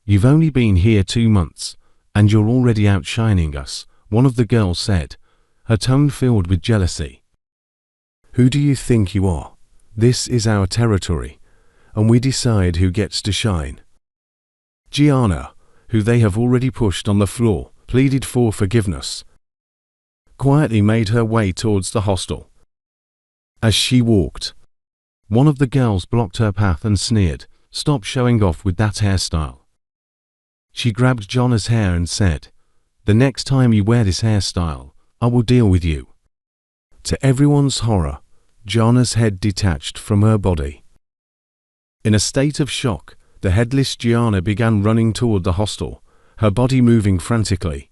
"You've only been here 2 months, and you're already outshining us," one of the girls said, her tone filled with jealousy. "Who do you think you are? This is our territory, and we decide who gets to shine." Gianna, who they have already pushed on the floor, pleaded for forgiveness, quietly made her way towards the hostel. As she walked, one of the girls blocked her path and sneered, "Stop showing off with that hairstyle." She grabbed Gianna's hair and said, "The next time you wear this hairstyle, I will deal with you." To everyone's horror, Gianna's head detached from her body. In a state of shock, the headless Gianna began running toward the hostel, her body moving frantically.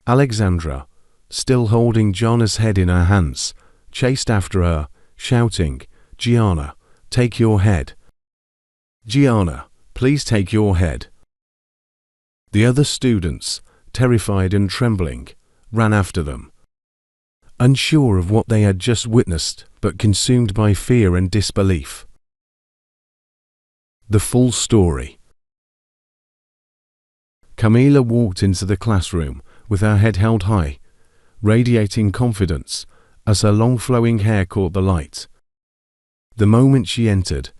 Alexandra, still holding Gianna's head in her hands, chased after her, shouting, "Gianna, take your head. Gianna, please take your head." The other students, terrified and trembling, ran after them, unsure of what they had just witnessed, but consumed by fear and disbelief. The full story. Camila walked into the classroom with her head held high, radiating confidence as her long flowing hair caught the light. The moment she entered,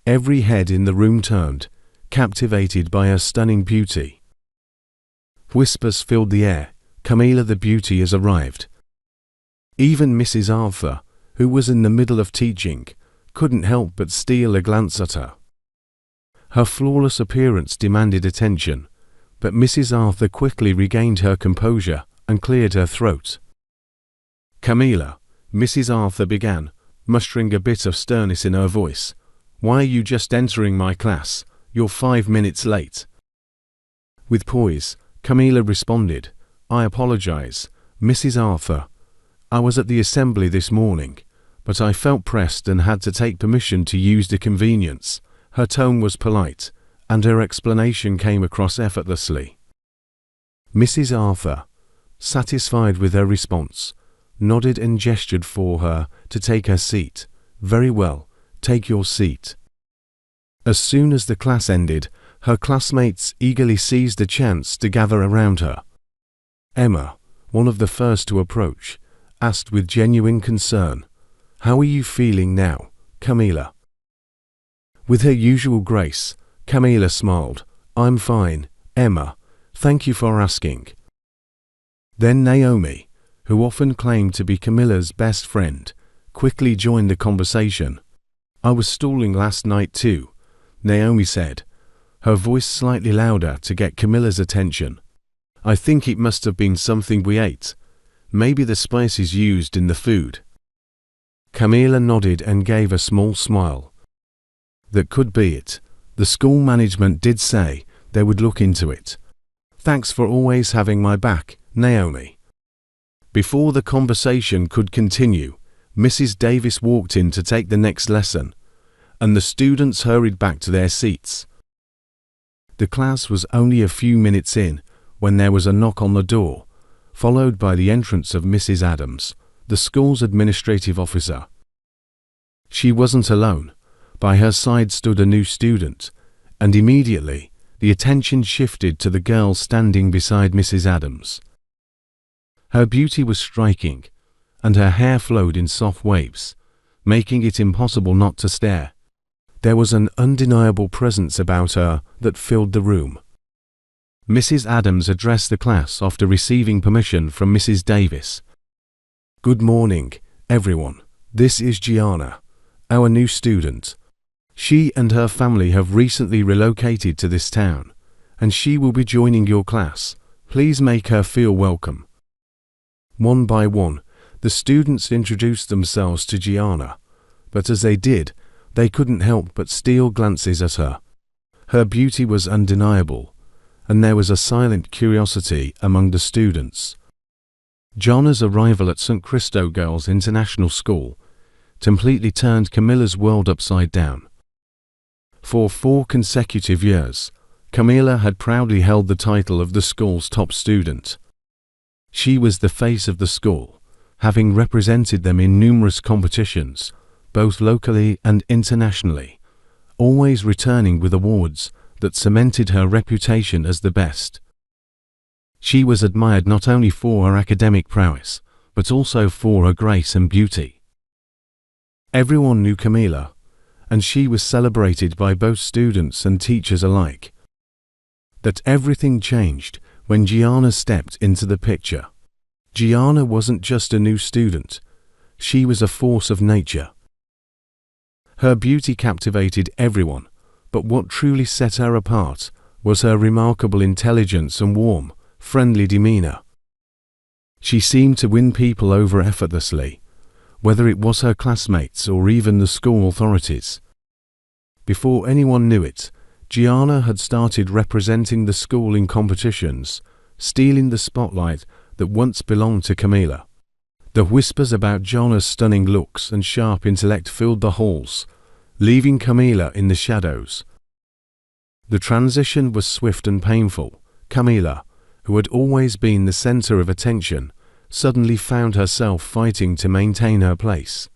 every head in the room turned, captivated by her stunning beauty. Whispers filled the air, "Camila the Beauty has arrived." Even Mrs. Arthur, who was in the middle of teaching, couldn't help but steal a glance at her. Her flawless appearance demanded attention, but Mrs. Arthur quickly regained her composure and cleared her throat. "Camila," Mrs. Arthur began, mustering a bit of sternness in her voice, "why are you just entering my class? You're 5 minutes late." With poise, Camila responded, "I apologize, Mrs. Arthur. I was at the assembly this morning, but I felt pressed and had to take permission to use the convenience." Her tone was polite, and her explanation came across effortlessly. Mrs. Arthur, satisfied with her response, nodded and gestured for her to take her seat. "Very well, take your seat." As soon as the class ended, her classmates eagerly seized the chance to gather around her. Emma, one of the first to approach, asked with genuine concern, "How are you feeling now, Camila?" With her usual grace, Camila smiled, "I'm fine, Emma, thank you for asking." Then Naomi, who often claimed to be Camilla's best friend, quickly joined the conversation. "I was stalling last night too," Naomi said, her voice slightly louder to get Camilla's attention. "I think it must have been something we ate. Maybe the spices used in the food." Camila nodded and gave a small smile. "That could be it. The school management did say they would look into it. Thanks for always having my back, Naomi." Before the conversation could continue, Mrs. Davis walked in to take the next lesson, and the students hurried back to their seats. The class was only a few minutes in when there was a knock on the door, followed by the entrance of Mrs. Adams, the school's administrative officer. She wasn't alone. By her side stood a new student, and immediately the attention shifted to the girl standing beside Mrs. Adams. Her beauty was striking, and her hair flowed in soft waves, making it impossible not to stare. There was an undeniable presence about her that filled the room. Mrs. Adams addressed the class after receiving permission from Mrs. Davis. "Good morning, everyone. This is Gianna, our new student. She and her family have recently relocated to this town, and she will be joining your class. Please make her feel welcome." One by one, the students introduced themselves to Gianna, but as they did, they couldn't help but steal glances at her. Her beauty was undeniable, and there was a silent curiosity among the students. Gianna's arrival at St. Cristo Girls International School completely turned Camilla's world upside down. For 4 consecutive years, Camila had proudly held the title of the school's top student. She was the face of the school, having represented them in numerous competitions, both locally and internationally, always returning with awards that cemented her reputation as the best. She was admired not only for her academic prowess, but also for her grace and beauty. Everyone knew Camila, and she was celebrated by both students and teachers alike. That everything changed when Gianna stepped into the picture. Gianna wasn't just a new student, she was a force of nature. Her beauty captivated everyone, but what truly set her apart was her remarkable intelligence and warm, friendly demeanor. She seemed to win people over effortlessly, whether it was her classmates or even the school authorities. Before anyone knew it, Gianna had started representing the school in competitions, stealing the spotlight that once belonged to Camila. The whispers about Gianna's stunning looks and sharp intellect filled the halls, leaving Camila in the shadows. The transition was swift and painful. Camila, who had always been the center of attention, suddenly found herself fighting to maintain her place.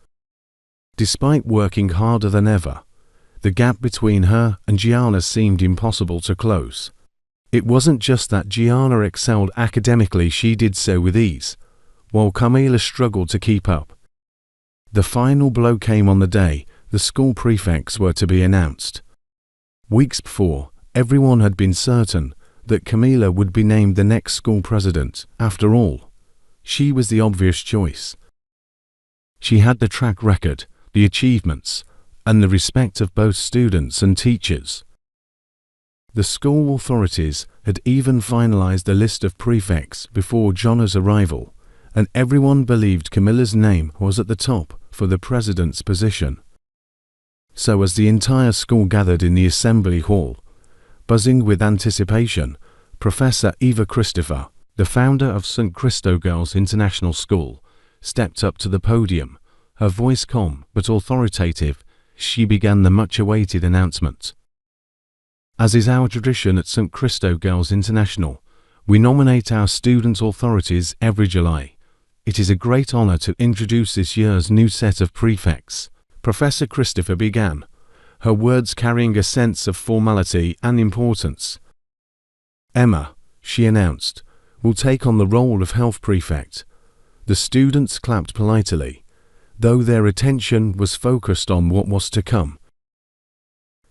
Despite working harder than ever, the gap between her and Gianna seemed impossible to close. It wasn't just that Gianna excelled academically, she did so with ease, while Camila struggled to keep up. The final blow came on the day the school prefects were to be announced. Weeks before, everyone had been certain that Camila would be named the next school president. After all, she was the obvious choice. She had the track record, the achievements, and the respect of both students and teachers. The school authorities had even finalized the list of prefects before Gianna's arrival, and everyone believed Camila's name was at the top for the president's position. So as the entire school gathered in the assembly hall, buzzing with anticipation, Professor Eva Christopher, the founder of St. Cristo Girls International School, stepped up to the podium. Her voice calm but authoritative, she began the much-awaited announcement. As is our tradition at St. Cristo Girls International, we nominate our student authorities every July. It is a great honor to introduce this year's new set of prefects. Professor Christopher began, her words carrying a sense of formality and importance. Emma, she announced, will take on the role of health prefect. The students clapped politely, though their attention was focused on what was to come.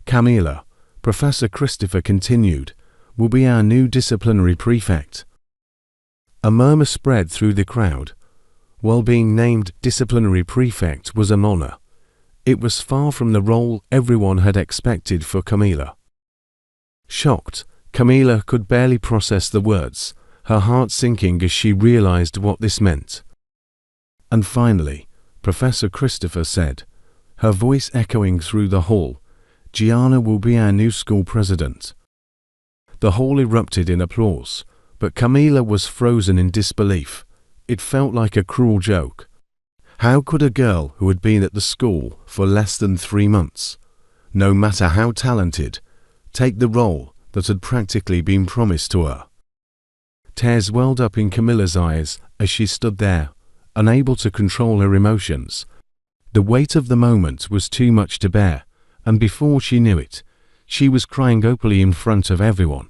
Camila, Professor Christopher continued, will be our new disciplinary prefect. A murmur spread through the crowd. While being named disciplinary prefect was an honor, it was far from the role everyone had expected for Camila. Shocked, Camila could barely process the words, her heart sinking as she realized what this meant. And finally, Professor Christopher said, her voice echoing through the hall, Gianna will be our new school president. The hall erupted in applause, but Camila was frozen in disbelief. It felt like a cruel joke. How could a girl who had been at the school for less than 3 months, no matter how talented, take the role that had practically been promised to her? Tears welled up in Camila's eyes as she stood there, unable to control her emotions. The weight of the moment was too much to bear, and before she knew it, she was crying openly in front of everyone.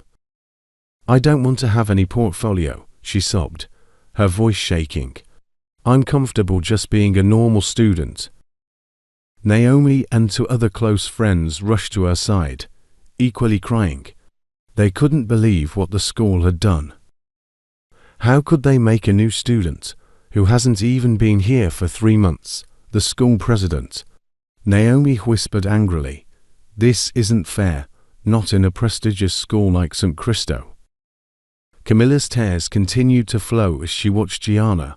I don't want to have any portfolio, she sobbed, her voice shaking. I'm comfortable just being a normal student. Naomi and 2 other close friends rushed to her side, equally crying. They couldn't believe what the school had done. How could they make a new student, who hasn't even been here for 3 months, the school president? Naomi whispered angrily, this isn't fair, not in a prestigious school like St. Cristo. Camila's tears continued to flow as she watched Gianna,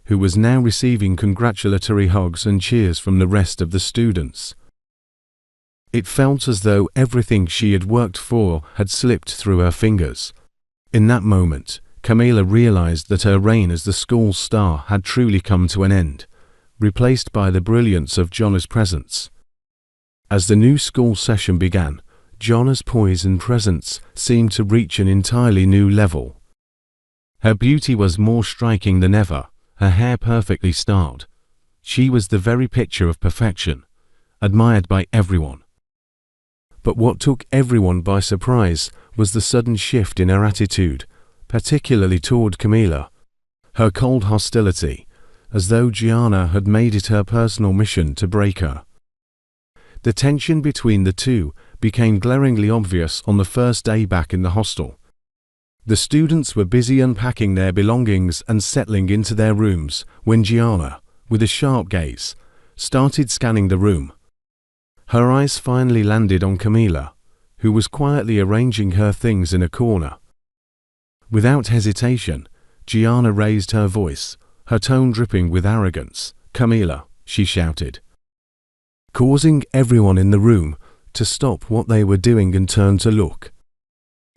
who was now receiving congratulatory hugs and cheers from the rest of the students. It felt as though everything she had worked for had slipped through her fingers. In that moment, Camila realized that her reign as the school star had truly come to an end, replaced by the brilliance of Gianna's presence. As the new school session began, Gianna's poise and presence seemed to reach an entirely new level. Her beauty was more striking than ever, her hair perfectly styled. She was the very picture of perfection, admired by everyone. But what took everyone by surprise was the sudden shift in her attitude, particularly toward Camila. Her cold hostility, as though Gianna had made it her personal mission to break her. The tension between the two became glaringly obvious on the first day back in the hostel. The students were busy unpacking their belongings and settling into their rooms when Gianna, with a sharp gaze, started scanning the room. Her eyes finally landed on Camila, who was quietly arranging her things in a corner. Without hesitation, Gianna raised her voice, her tone dripping with arrogance. "Camila," she shouted, causing everyone in the room to stop what they were doing and turn to look.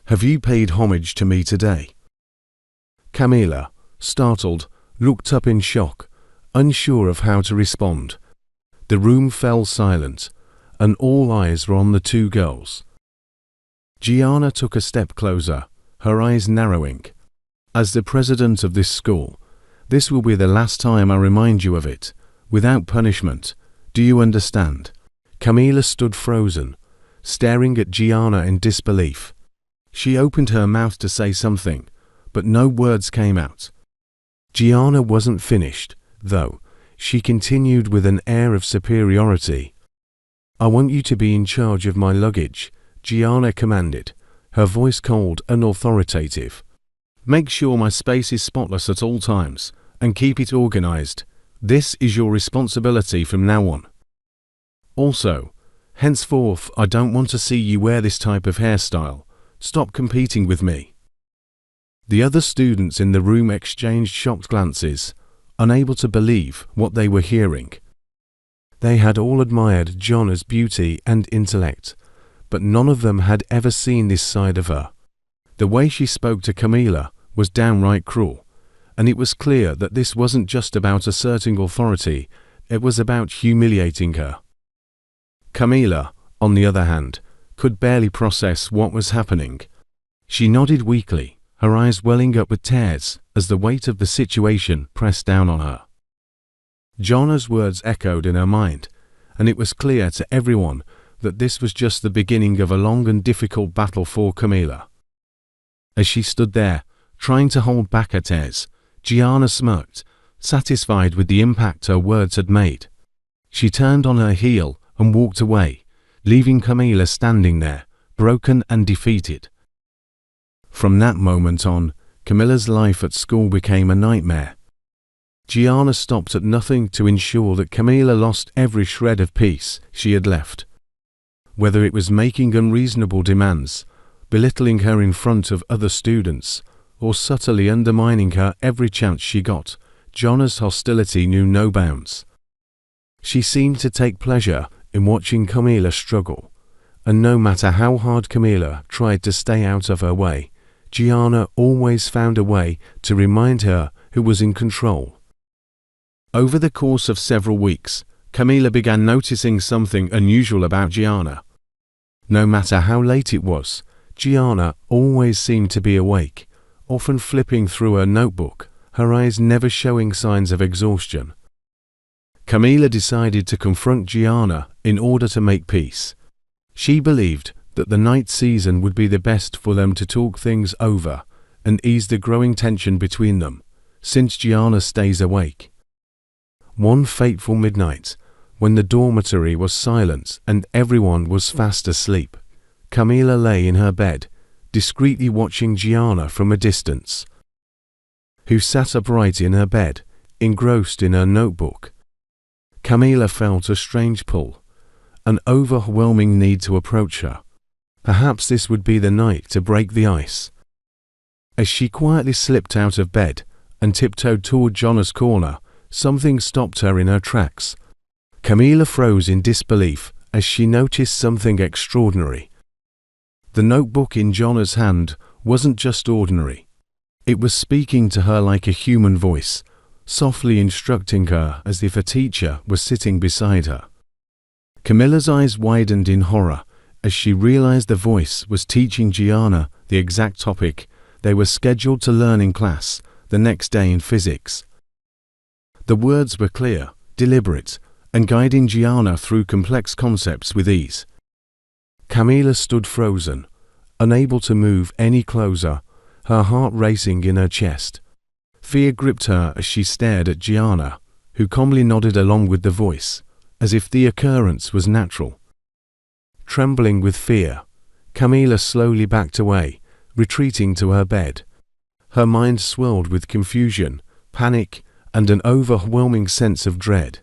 "Have you paid homage to me today?" Camila, startled, looked up in shock, unsure of how to respond. The room fell silent, and all eyes were on the two girls. Gianna took a step closer, her eyes narrowing. "As the president of this school, this will be the last time I remind you of it, without punishment. Do you understand?" Camila stood frozen, staring at Gianna in disbelief. She opened her mouth to say something, but no words came out. Gianna wasn't finished, though. She continued with an air of superiority. "I want you to be in charge of my luggage," Gianna commanded, her voice cold and authoritative. "Make sure my space is spotless at all times, and keep it organized. This is your responsibility from now on. Also, henceforth I don't want to see you wear this type of hairstyle. Stop competing with me." The other students in the room exchanged shocked glances, unable to believe what they were hearing. They had all admired Gianna's beauty and intellect, but none of them had ever seen this side of her. The way she spoke to Camila was downright cruel, and it was clear that this wasn't just about asserting authority, it was about humiliating her. Camila, on the other hand, could barely process what was happening. She nodded weakly, her eyes welling up with tears as the weight of the situation pressed down on her. Gianna's words echoed in her mind, and it was clear to everyone that this was just the beginning of a long and difficult battle for Camila. As she stood there, trying to hold back her tears, Gianna smirked, satisfied with the impact her words had made. She turned on her heel and walked away, leaving Camila standing there, broken and defeated. From that moment on, Camila's life at school became a nightmare. Gianna stopped at nothing to ensure that Camila lost every shred of peace she had left. Whether it was making unreasonable demands, belittling her in front of other students, or subtly undermining her every chance she got, Gianna's hostility knew no bounds. She seemed to take pleasure in watching Camila struggle, and no matter how hard Camila tried to stay out of her way, Gianna always found a way to remind her who was in control. Over the course of several weeks, Camila began noticing something unusual about Gianna. No matter how late it was, Gianna always seemed to be awake, often flipping through her notebook, her eyes never showing signs of exhaustion. Camila decided to confront Gianna in order to make peace. She believed that the night season would be the best for them to talk things over and ease the growing tension between them, since Gianna stays awake. One fateful midnight, when the dormitory was silent and everyone was fast asleep, Camila lay in her bed, discreetly watching Gianna from a distance, who sat upright in her bed, engrossed in her notebook. Camila felt a strange pull, an overwhelming need to approach her. Perhaps this would be the night to break the ice. As she quietly slipped out of bed and tiptoed toward Gianna's corner, something stopped her in her tracks. Camila froze in disbelief as she noticed something extraordinary. The notebook in Gianna's hand wasn't just ordinary. It was speaking to her like a human voice, softly instructing her as if a teacher was sitting beside her. Camilla's eyes widened in horror as she realized the voice was teaching Gianna the exact topic they were scheduled to learn in class the next day in physics. The words were clear, deliberate, and guiding Gianna through complex concepts with ease. Camila stood frozen, unable to move any closer, her heart racing in her chest. Fear gripped her as she stared at Gianna, who calmly nodded along with the voice, as if the occurrence was natural. Trembling with fear, Camila slowly backed away, retreating to her bed. Her mind swirled with confusion, panic, and an overwhelming sense of dread.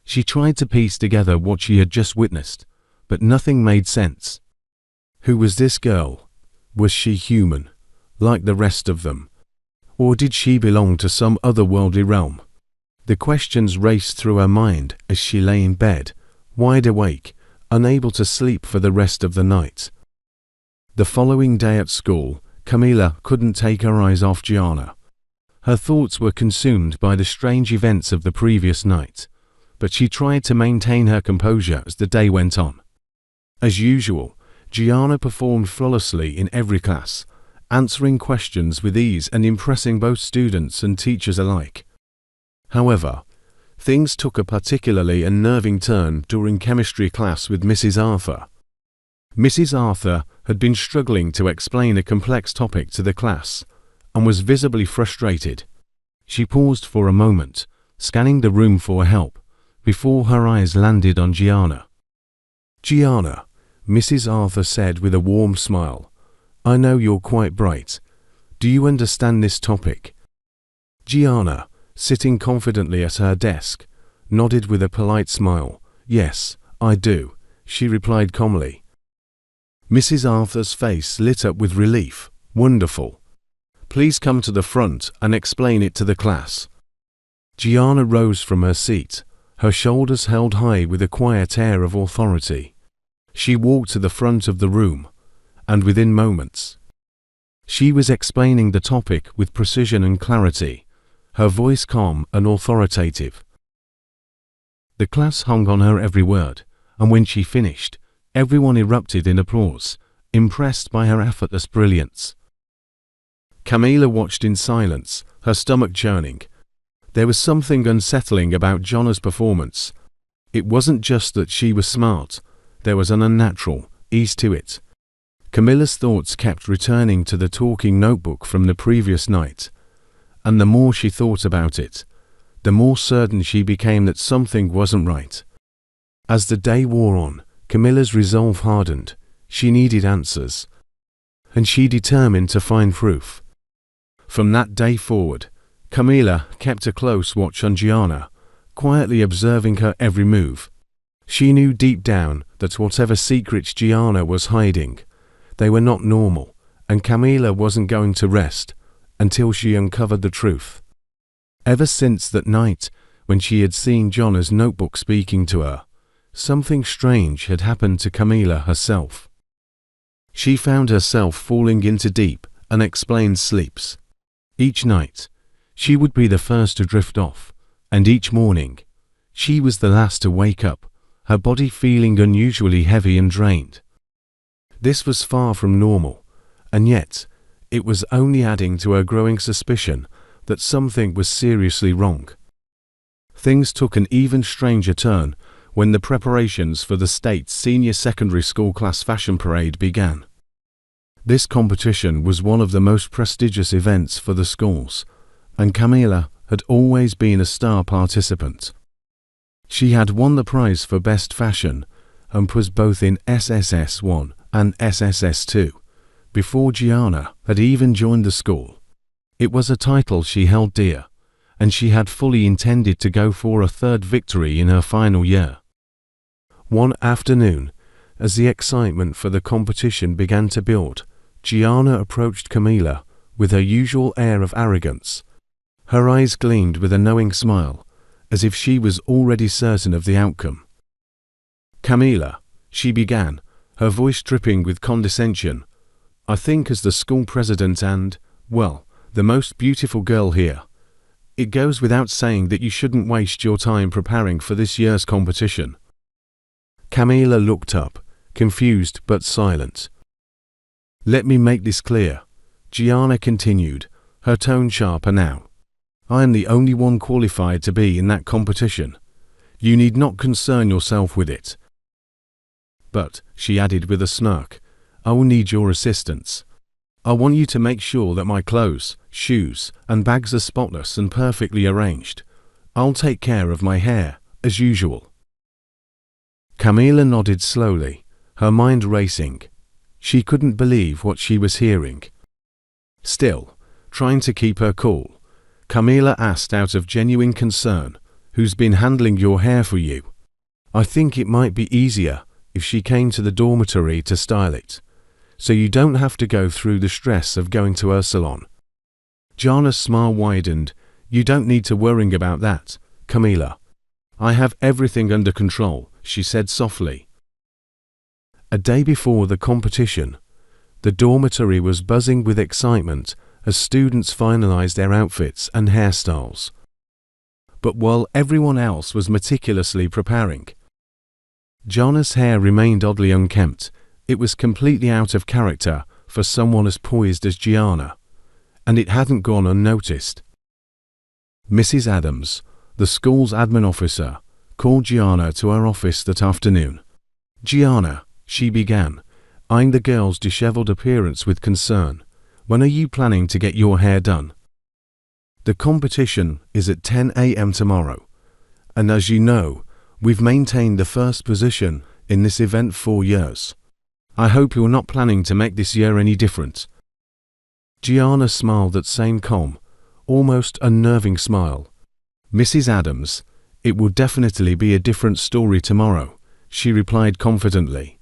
She tried to piece together what she had just witnessed, but nothing made sense. Who was this girl? Was she human, like the rest of them? Or did she belong to some otherworldly realm? The questions raced through her mind as she lay in bed, wide awake, unable to sleep for the rest of the night. The following day at school, Camila couldn't take her eyes off Gianna. Her thoughts were consumed by the strange events of the previous night, but she tried to maintain her composure as the day went on. As usual, Gianna performed flawlessly in every class, answering questions with ease and impressing both students and teachers alike. However, things took a particularly unnerving turn during chemistry class with Mrs. Arthur. Mrs. Arthur had been struggling to explain a complex topic to the class and was visibly frustrated. She paused for a moment, scanning the room for help, before her eyes landed on Gianna. "Gianna," Mrs. Arthur said with a warm smile, "I know you're quite bright. Do you understand this topic?" Gianna, sitting confidently at her desk, nodded with a polite smile. "Yes, I do," she replied calmly. Mrs. Arthur's face lit up with relief. "Wonderful. Please come to the front and explain it to the class." Gianna rose from her seat, her shoulders held high with a quiet air of authority. She walked to the front of the room, and within moments, she was explaining the topic with precision and clarity, her voice calm and authoritative. The class hung on her every word, and when she finished, everyone erupted in applause, impressed by her effortless brilliance. Camila watched in silence, her stomach churning. There was something unsettling about Gianna's performance. It wasn't just that she was smart, there was an unnatural ease to it. Camilla's thoughts kept returning to the talking notebook from the previous night, and the more she thought about it, the more certain she became that something wasn't right. As the day wore on, Camilla's resolve hardened. She needed answers, and she determined to find proof. From that day forward, Camila kept a close watch on Gianna, quietly observing her every move. She knew deep down that whatever secrets Gianna was hiding, they were not normal, and Camila wasn't going to rest until she uncovered the truth. Ever since that night when she had seen Gianna's notebook speaking to her, something strange had happened to Camila herself. She found herself falling into deep, unexplained sleeps. Each night, she would be the first to drift off, and each morning, she was the last to wake up, her body feeling unusually heavy and drained. This was far from normal, and yet, it was only adding to her growing suspicion that something was seriously wrong. Things took an even stranger turn when the preparations for the state's senior secondary school class fashion parade began. This competition was one of the most prestigious events for the schools, and Camila had always been a star participant. She had won the prize for best fashion and was both in SSS 1 and SSS 2 before Gianna had even joined the school. It was a title she held dear, and she had fully intended to go for a third victory in her final year. One afternoon, as the excitement for the competition began to build, Gianna approached Camila with her usual air of arrogance. Her eyes gleamed with a knowing smile, as if she was already certain of the outcome. "Camila," she began, her voice dripping with condescension, "I think as the school president and, well, the most beautiful girl here, it goes without saying that you shouldn't waste your time preparing for this year's competition." Camila looked up, confused but silent. "Let me make this clear," Gianna continued, her tone sharper now. "I am the only one qualified to be in that competition. You need not concern yourself with it." But, she added with a smirk, I will need your assistance. I want you to make sure that my clothes, shoes, and bags are spotless and perfectly arranged. I'll take care of my hair, as usual. Camila nodded slowly, her mind racing. She couldn't believe what she was hearing. Still, trying to keep her cool, Camila asked out of genuine concern, who's been handling your hair for you? I think it might be easier if she came to the dormitory to style it, so you don't have to go through the stress of going to her salon. Gianna's smile widened. You don't need to worry about that, Camila. I have everything under control, she said softly. A day before the competition, the dormitory was buzzing with excitement as students finalized their outfits and hairstyles. But while everyone else was meticulously preparing, Gianna's hair remained oddly unkempt. It was completely out of character for someone as poised as Gianna, and it hadn't gone unnoticed. Mrs. Adams, the school's admin officer, called Gianna to her office that afternoon. Gianna, she began, eyeing the girl's disheveled appearance with concern. When are you planning to get your hair done? The competition is at 10 a.m. tomorrow, and as you know, we've maintained the first position in this event 4 years. I hope you're not planning to make this year any different. Gianna smiled that same calm, almost unnerving smile. Mrs. Adams, it will definitely be a different story tomorrow, she replied confidently.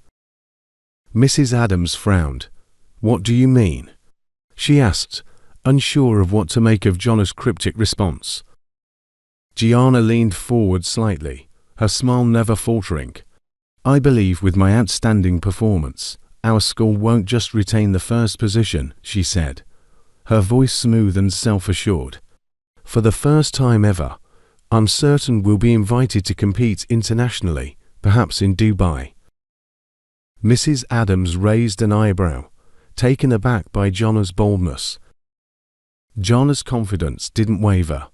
Mrs. Adams frowned. What do you mean? She asked, unsure of what to make of Gianna's cryptic response. Gianna leaned forward slightly, her smile never faltering. I believe with my outstanding performance, our school won't just retain the first position, she said, her voice smooth and self-assured. For the first time ever, I'm certain we'll be invited to compete internationally, perhaps in Dubai. Mrs. Adams raised an eyebrow, taken aback by Gianna's boldness. Gianna's confidence didn't waver.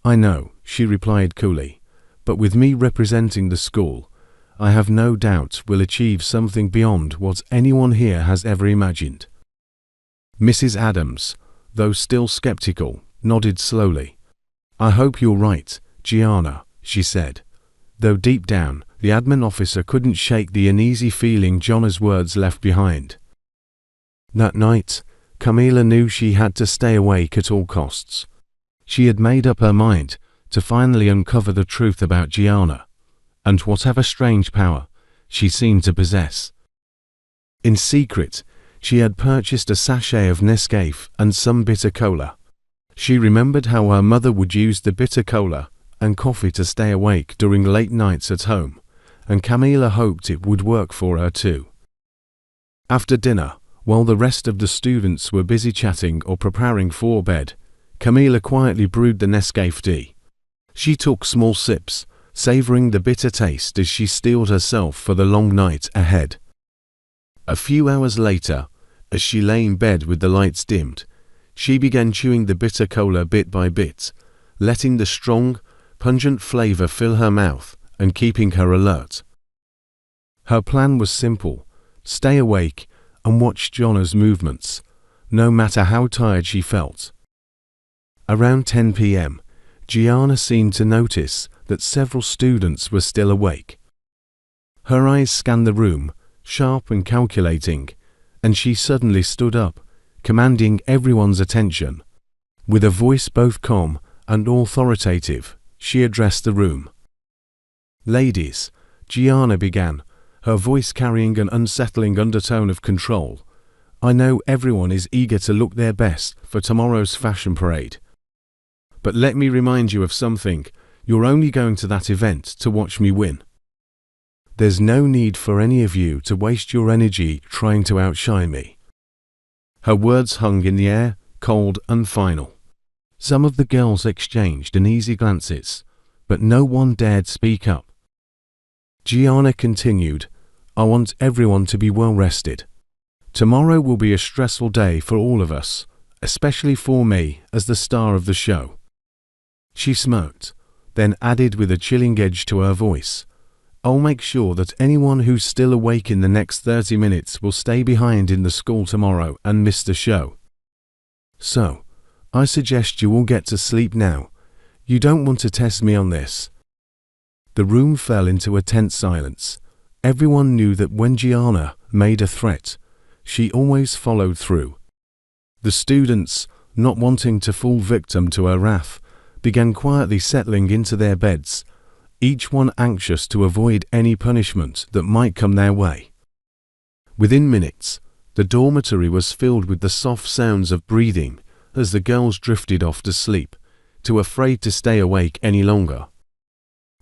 I know, she replied coolly, but with me representing the school, I have no doubt we'll achieve something beyond what anyone here has ever imagined. Mrs. Adams, though still skeptical, nodded slowly. I hope you're right, Gianna, she said, though deep down, the admin officer couldn't shake the uneasy feeling Gianna's words left behind. That night, Camila knew she had to stay awake at all costs. She had made up her mind to finally uncover the truth about Gianna, and whatever strange power she seemed to possess. In secret, she had purchased a sachet of Nescafe and some bitter cola. She remembered how her mother would use the bitter cola and coffee to stay awake during late nights at home, and Camila hoped it would work for her too. After dinner, while the rest of the students were busy chatting or preparing for bed, Camila quietly brewed the Nescafe tea. She took small sips, savoring the bitter taste as she steeled herself for the long night ahead. A few hours later, as she lay in bed with the lights dimmed, she began chewing the bitter cola bit by bit, letting the strong, pungent flavor fill her mouth and keeping her alert. Her plan was simple: stay awake and watch Gianna's movements, no matter how tired she felt. Around 10 p.m., Gianna seemed to notice that several students were still awake. Her eyes scanned the room, sharp and calculating, and she suddenly stood up, commanding everyone's attention. With a voice both calm and authoritative, she addressed the room. Ladies, Gianna began, her voice carrying an unsettling undertone of control. I know everyone is eager to look their best for tomorrow's fashion parade. But let me remind you of something. You're only going to that event to watch me win. There's no need for any of you to waste your energy trying to outshine me. Her words hung in the air, cold and final. Some of the girls exchanged uneasy glances, but no one dared speak up. Gianna continued, I want everyone to be well rested. Tomorrow will be a stressful day for all of us, especially for me as the star of the show. She smirked, then added with a chilling edge to her voice, I'll make sure that anyone who's still awake in the next 30 minutes will stay behind in the school tomorrow and miss the show. So, I suggest you all get to sleep now. You don't want to test me on this." The room fell into a tense silence. Everyone knew that when Gianna made a threat, she always followed through. The students, not wanting to fall victim to her wrath, began quietly settling into their beds, each one anxious to avoid any punishment that might come their way. Within minutes, the dormitory was filled with the soft sounds of breathing as the girls drifted off to sleep, too afraid to stay awake any longer.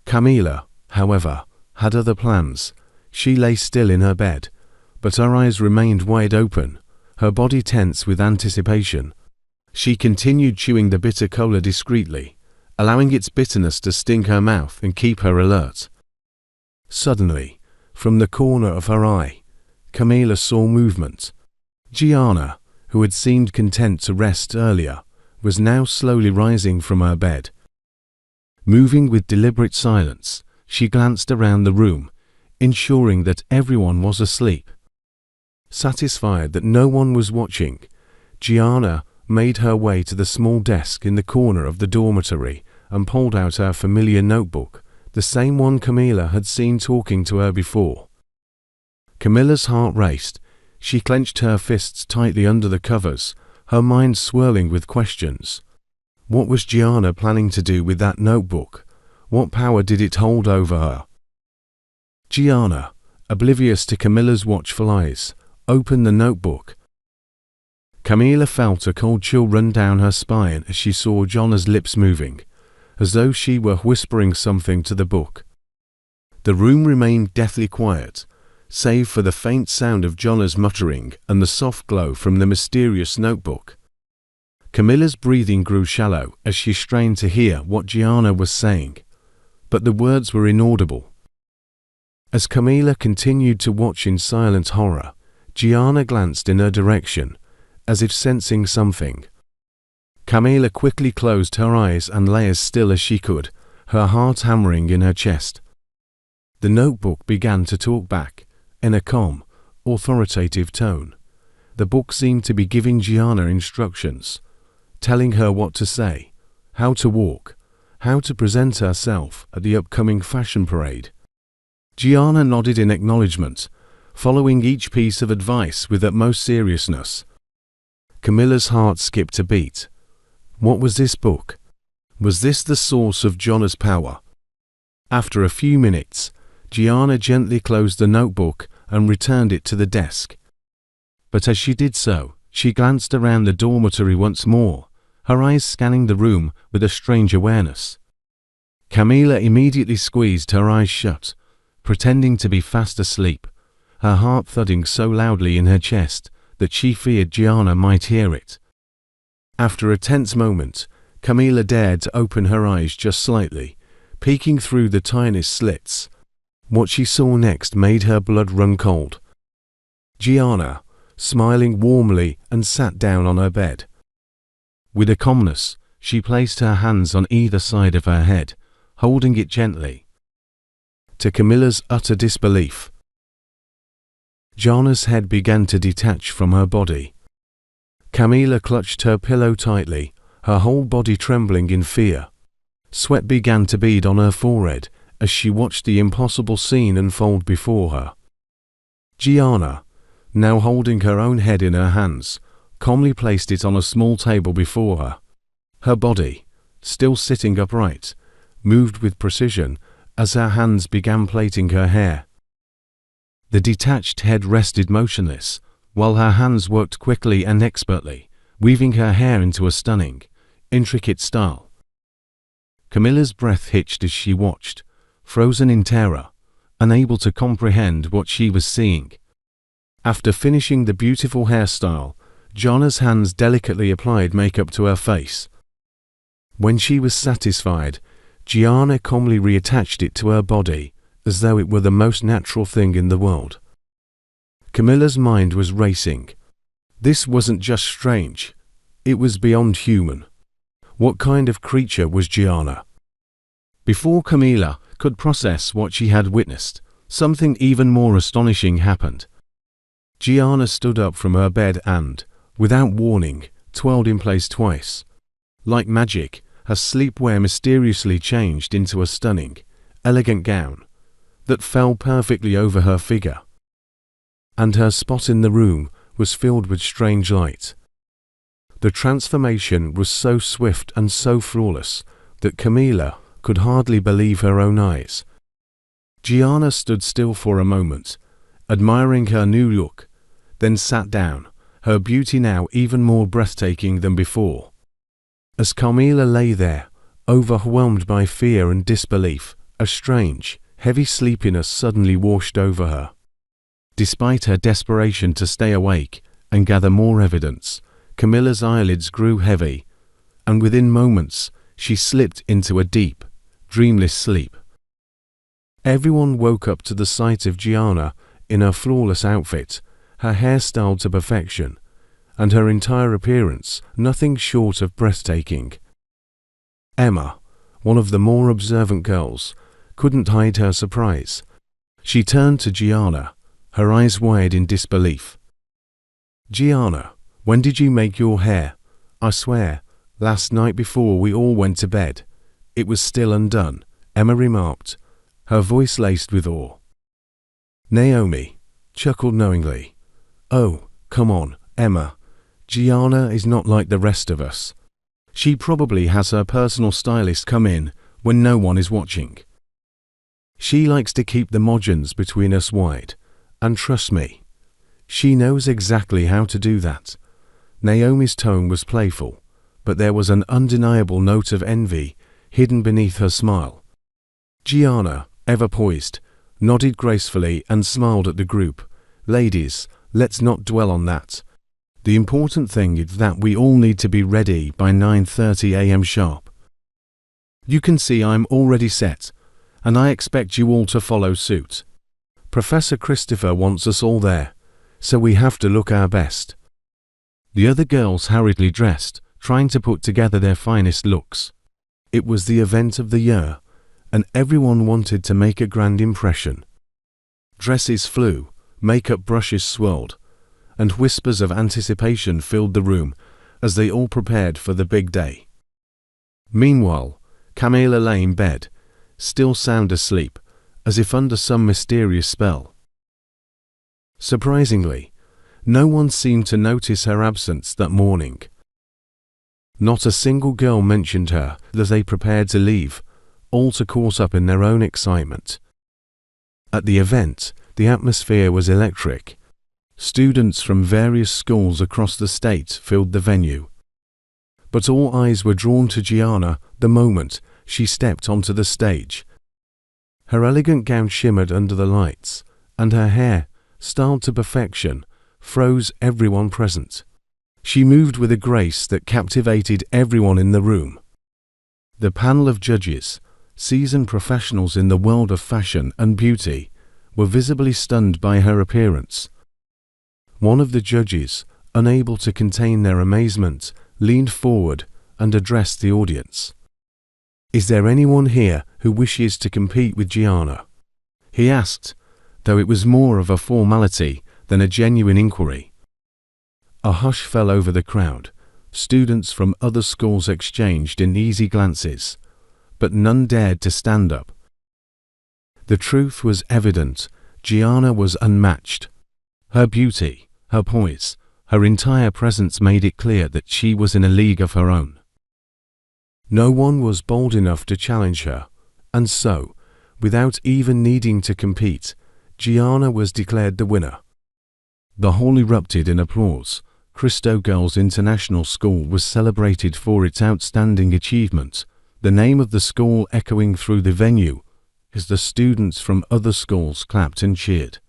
Camila, however, had other plans. She lay still in her bed, but her eyes remained wide open, her body tense with anticipation. She continued chewing the bitter cola discreetly, allowing its bitterness to sting her mouth and keep her alert. Suddenly, from the corner of her eye, Camila saw movement. Gianna, who had seemed content to rest earlier, was now slowly rising from her bed. Moving with deliberate silence, she glanced around the room, ensuring that everyone was asleep. Satisfied that no one was watching, Gianna made her way to the small desk in the corner of the dormitory and pulled out her familiar notebook, the same one Camila had seen talking to her before. Camilla's heart raced. She clenched her fists tightly under the covers, her mind swirling with questions. What was Gianna planning to do with that notebook? What power did it hold over her? Gianna, oblivious to Camilla's watchful eyes, opened the notebook. Camila felt a cold chill run down her spine as she saw Gianna's lips moving, as though she were whispering something to the book. The room remained deathly quiet, save for the faint sound of Gianna's muttering and the soft glow from the mysterious notebook. Camilla's breathing grew shallow as she strained to hear what Gianna was saying, but the words were inaudible. As Camila continued to watch in silent horror, Gianna glanced in her direction, as if sensing something. Camila quickly closed her eyes and lay as still as she could, her heart hammering in her chest. The notebook began to talk back, in a calm, authoritative tone. The book seemed to be giving Gianna instructions, telling her what to say, how to walk, how to present herself at the upcoming fashion parade. Gianna nodded in acknowledgement, following each piece of advice with utmost seriousness. Camilla's heart skipped a beat. What was this book? Was this the source of Gianna's power? After a few minutes, Gianna gently closed the notebook and returned it to the desk. But as she did so, she glanced around the dormitory once more, her eyes scanning the room with a strange awareness. Camila immediately squeezed her eyes shut, pretending to be fast asleep, her heart thudding so loudly in her chest that she feared Gianna might hear it. After a tense moment, Camila dared to open her eyes just slightly, peeking through the tiniest slits. What she saw next made her blood run cold. Gianna, smiling warmly, and sat down on her bed. With a calmness, she placed her hands on either side of her head, holding it gently. To Camilla's utter disbelief, Gianna's head began to detach from her body. Camila clutched her pillow tightly, her whole body trembling in fear. Sweat began to bead on her forehead as she watched the impossible scene unfold before her. Gianna, now holding her own head in her hands, calmly placed it on a small table before her. Her body, still sitting upright, moved with precision as her hands began plaiting her hair. The detached head rested motionless, while her hands worked quickly and expertly, weaving her hair into a stunning, intricate style. Camilla's breath hitched as she watched, frozen in terror, unable to comprehend what she was seeing. After finishing the beautiful hairstyle, Gianna's hands delicately applied makeup to her face. When she was satisfied, Gianna calmly reattached it to her body, as though it were the most natural thing in the world. Camilla's mind was racing. This wasn't just strange, it was beyond human. What kind of creature was Gianna? Before Camila could process what she had witnessed, something even more astonishing happened. Gianna stood up from her bed and, without warning, twirled in place twice. Like magic, her sleepwear mysteriously changed into a stunning, elegant gown that fell perfectly over her figure. And her spot in the room was filled with strange light. The transformation was so swift and so flawless that Camilla could hardly believe her own eyes. Gianna stood still for a moment, admiring her new look, then sat down, her beauty now even more breathtaking than before. As Camilla lay there, overwhelmed by fear and disbelief, a strange, heavy sleepiness suddenly washed over her. Despite her desperation to stay awake and gather more evidence, Camilla's eyelids grew heavy, and within moments she slipped into a deep, dreamless sleep. Everyone woke up to the sight of Gianna in her flawless outfit, her hair styled to perfection, and her entire appearance nothing short of breathtaking. Emma, one of the more observant girls, couldn't hide her surprise. She turned to Gianna, her eyes wide in disbelief. "Gianna, when did you make your hair? I swear, last night before we all went to bed, it was still undone," Emma remarked, her voice laced with awe. Naomi chuckled knowingly. "Oh, come on, Emma. Gianna is not like the rest of us. She probably has her personal stylist come in when no one is watching. She likes to keep the margins between us wide, and trust me, she knows exactly how to do that." Naomi's tone was playful, but there was an undeniable note of envy hidden beneath her smile. Gianna, ever poised, nodded gracefully and smiled at the group. "Ladies, let's not dwell on that. The important thing is that we all need to be ready by 9:30 a.m. sharp. You can see I'm already set, and I expect you all to follow suit. Professor Christopher wants us all there, so we have to look our best." The other girls hurriedly dressed, trying to put together their finest looks. It was the event of the year, and everyone wanted to make a grand impression. Dresses flew, makeup brushes swirled, and whispers of anticipation filled the room as they all prepared for the big day. Meanwhile, Camilla lay in bed, still sound asleep, as if under some mysterious spell. Surprisingly, no one seemed to notice her absence that morning. Not a single girl mentioned her as they prepared to leave, all too caught up in their own excitement. At the event, the atmosphere was electric. Students from various schools across the state filled the venue. But all eyes were drawn to Gianna the moment she stepped onto the stage. Her elegant gown shimmered under the lights, and her hair, styled to perfection, froze everyone present. She moved with a grace that captivated everyone in the room. The panel of judges, seasoned professionals in the world of fashion and beauty, were visibly stunned by her appearance. One of the judges, unable to contain their amazement, leaned forward and addressed the audience. "Is there anyone here who wishes to compete with Gianna?" he asked, though it was more of a formality than a genuine inquiry. A hush fell over the crowd. Students from other schools exchanged uneasy glances, but none dared to stand up. The truth was evident. Gianna was unmatched. Her beauty, her poise, her entire presence made it clear that she was in a league of her own. No one was bold enough to challenge her, and so, without even needing to compete, Gianna was declared the winner. The hall erupted in applause. Cristo Girls International School was celebrated for its outstanding achievement, the name of the school echoing through the venue as the students from other schools clapped and cheered.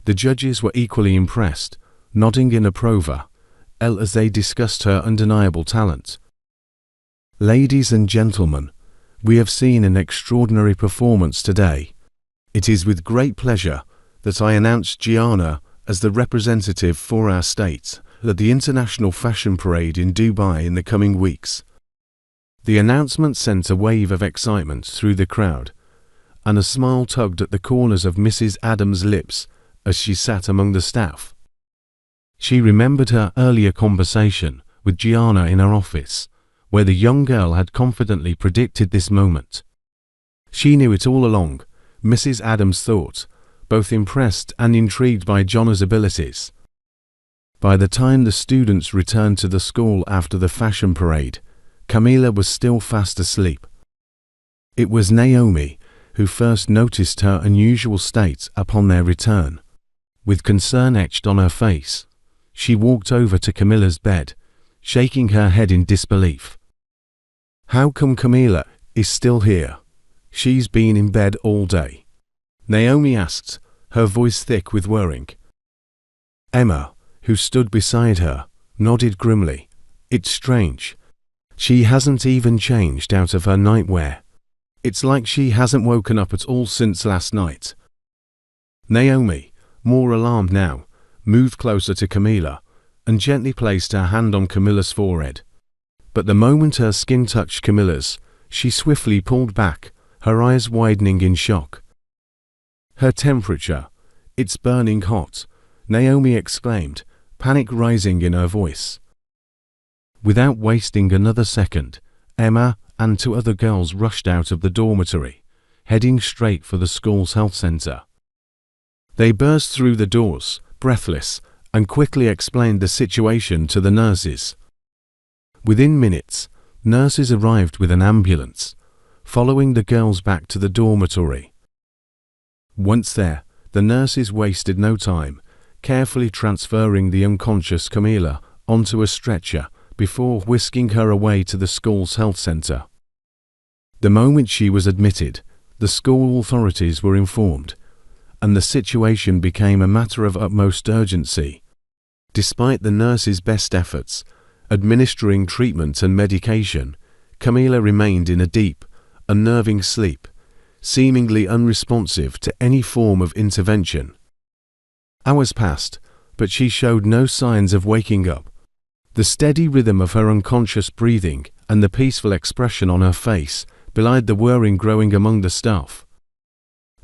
The judges were equally impressed, nodding in approval as they discussed her undeniable talent. "Ladies and gentlemen, we have seen an extraordinary performance today. It is with great pleasure that I announce Gianna as the representative for our state at the International Fashion Parade in Dubai in the coming weeks." The announcement sent a wave of excitement through the crowd, and a smile tugged at the corners of Mrs. Adams' lips as she sat among the staff. She remembered her earlier conversation with Gianna in her office, where the young girl had confidently predicted this moment. She knew it all along, Mrs. Adams thought, both impressed and intrigued by Gianna's abilities. By the time the students returned to the school after the fashion parade, Camila was still fast asleep. It was Naomi who first noticed her unusual state upon their return. With concern etched on her face, she walked over to Camilla's bed, shaking her head in disbelief. "How come Camila is still here? She's been in bed all day," Naomi asked, her voice thick with worrying. Emma, who stood beside her, nodded grimly. "It's strange. She hasn't even changed out of her nightwear. It's like she hasn't woken up at all since last night." Naomi, more alarmed now, moved closer to Camila and gently placed her hand on Camilla's forehead. But the moment her skin touched Camilla's, she swiftly pulled back, her eyes widening in shock. "Her temperature, it's burning hot," Naomi exclaimed, panic rising in her voice. Without wasting another second, Emma and two other girls rushed out of the dormitory, heading straight for the school's health center. They burst through the doors, breathless, and quickly explained the situation to the nurses. Within minutes, nurses arrived with an ambulance, following the girls back to the dormitory. Once there, the nurses wasted no time, carefully transferring the unconscious Camila onto a stretcher before whisking her away to the school's health center. The moment she was admitted, the school authorities were informed, and the situation became a matter of utmost urgency. Despite the nurses' best efforts, administering treatment and medication, Camila remained in a deep, unnerving sleep, seemingly unresponsive to any form of intervention. Hours passed, but she showed no signs of waking up. The steady rhythm of her unconscious breathing and the peaceful expression on her face belied the worrying growing among the staff.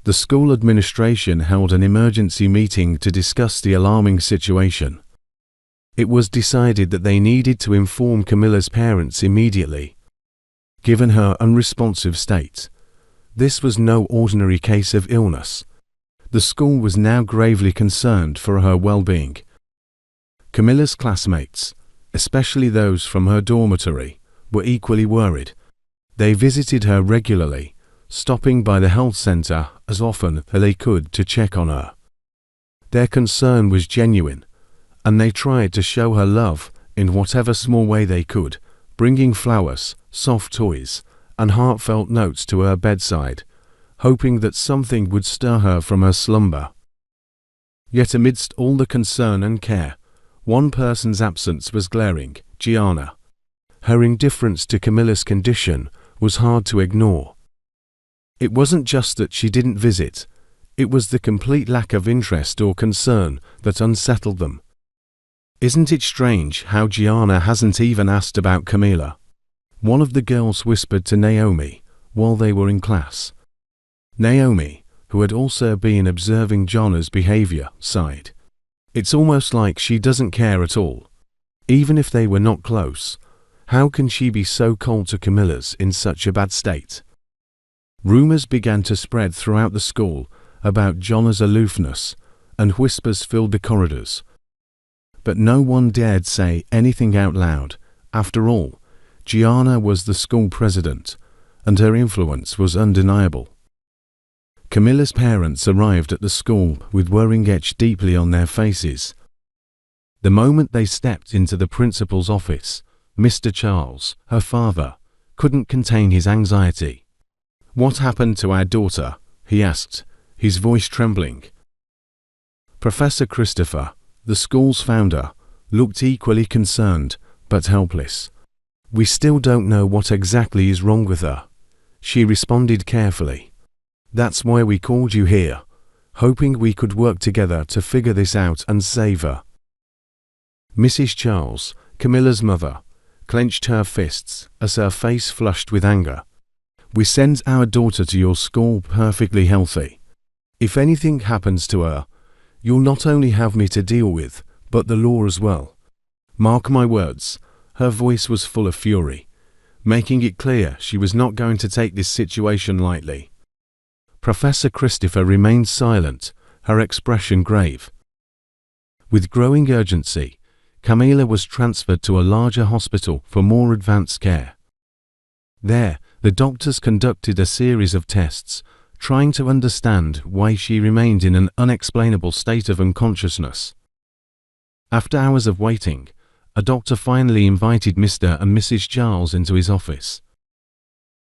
The school administration held an emergency meeting to discuss the alarming situation. It was decided that they needed to inform Camilla's parents immediately. Given her unresponsive state, this was no ordinary case of illness. The school was now gravely concerned for her well-being. Camilla's classmates, especially those from her dormitory, were equally worried. They visited her regularly, stopping by the health center as often as they could to check on her. Their concern was genuine, and they tried to show her love in whatever small way they could, bringing flowers, soft toys, and heartfelt notes to her bedside, hoping that something would stir her from her slumber. Yet amidst all the concern and care, one person's absence was glaring: Gianna. Her indifference to Camilla's condition was hard to ignore. It wasn't just that she didn't visit, it was the complete lack of interest or concern that unsettled them. "Isn't it strange how Gianna hasn't even asked about Camila?" one of the girls whispered to Naomi while they were in class. Naomi, who had also been observing Gianna's behavior, sighed. "It's almost like she doesn't care at all. Even if they were not close, how can she be so cold to Camilla's in such a bad state?" Rumors began to spread throughout the school about Gianna's aloofness, and whispers filled the corridors. But no one dared say anything out loud. After all, Gianna was the school president, and her influence was undeniable. Camilla's parents arrived at the school with worrying etched deeply on their faces. The moment they stepped into the principal's office, Mr. Charles, her father, couldn't contain his anxiety. "What happened to our daughter?" he asked, his voice trembling. Professor Christopher, the school's founder, looked equally concerned but helpless. "We still don't know what exactly is wrong with her," she responded carefully. "That's why we called you here, hoping we could work together to figure this out and save her." Mrs. Charles, Camilla's mother, clenched her fists as her face flushed with anger. We sent our daughter to your school perfectly healthy. If anything happens to her, you'll not only have me to deal with, but the law as well. Mark my words." Her voice was full of fury, making it clear she was not going to take this situation lightly. Professor Christopher remained silent, her expression grave. With growing urgency, Camila was transferred to a larger hospital for more advanced care. There, the doctors conducted a series of tests, trying to understand why she remained in an unexplainable state of unconsciousness. After hours of waiting, a doctor finally invited Mr. and Mrs. Charles into his office.